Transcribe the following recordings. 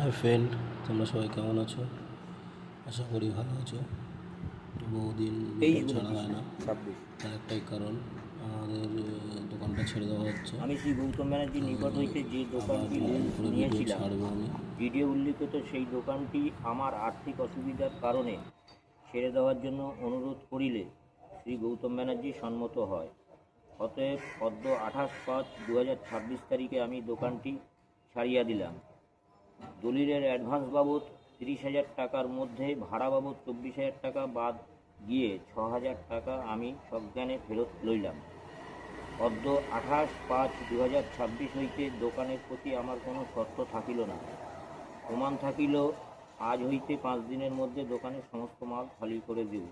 Hi friend, তোমরা সবাই কেমন আছো? আশা করি ভালো আছো। বহুদিন ভিডিও ছাড়া হয় না, তার একটাই কারণ আমাদের দোকানটা ছেড়ে দেওয়া হচ্ছে। আমি শ্রী গৌতম ব্যানার্জির নিকট হইতে যে আবার দোকানটি নতুন লিজ করে ভিডিও নিয়েছিলাম, ছাড়বো আমি। ভিডিও উল্লিখিত সেই দোকানটি আমার আর্থিক অসুবিধার কারণে ছেড়ে দেওয়ার জন্য অনুরোধ করিলে শ্রী গৌতম ব্যানার্জি সম্মত হয়। অতএব অদ্য 28/5/2026 তারিখে আমি দোকানটি ছাড়িয়া দিলাম। দলিলের অ্যাডভান্স বাবদ 30,000 টাকার মধ্যে ভাড়া বাবদ 24,000 টাকা বাদ গিয়ে 6,000 টাকা আমি সজ্ঞানে ফেরত লইলাম। অদ্য 28/5/2026 হইতে দোকানের প্রতি আমার কোনো শর্ত থাকিল না। প্রমাণ থাকিল আজ হইতে 5 দিনের মধ্যে দোকানের সমস্ত মাল খালি করে দেব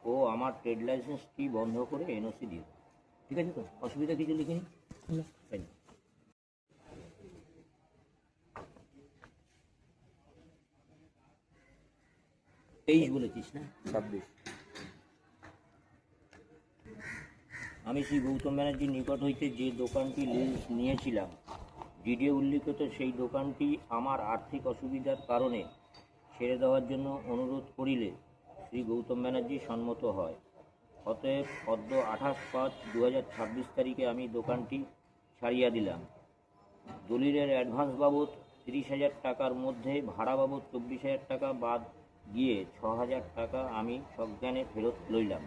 ও আমার ট্রেড লাইসেন্সটি বন্ধ করে এনওসি দিব। ঠিক আছে তো? অসুবিধা কিছু লিখিনি? তাই না? 23 বলেছিস না? 26। আমি শ্রী গৌতম ব্যানার্জির নিকট হইতে যে দোকানটি লিজ নিয়েছিলাম, ভিডিও উল্লিখিত সেই দোকানটি আমার আর্থিক অসুবিধার কারণে ছেড়ে দেওয়ার জন্য অনুরোধ করিলে শ্রী গৌতম ব্যানার্জি সম্মত হয়। অতএব অদ্য 28/5/2026 তারিখে আমি দোকানটি ছাড়িয়া দিলাম। দলিলের অ্যাডভান্স বাবদ 30,000 টাকার মধ্যে ভাড়া বাবদ 24,000 টাকা বাদ গিয়ে 6,000 টাকা আমি সজ্ঞানে ফেরত লইলাম।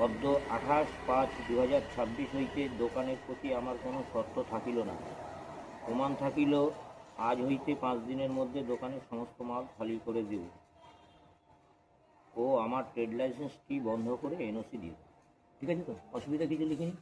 অদ্য 28/5/2026 হইতে দোকানের প্রতি আমার কোনো শর্ত থাকিল না। প্রমাণ থাকিল আজ হইতে 5 দিনের মধ্যে দোকানের সমস্ত মাল খালি করে দেব ও আমার ট্রেড লাইসেন্সটি বন্ধ করে এনওসি দিব। ঠিক আছে তো? অসুবিধা কিছু লিখিনি?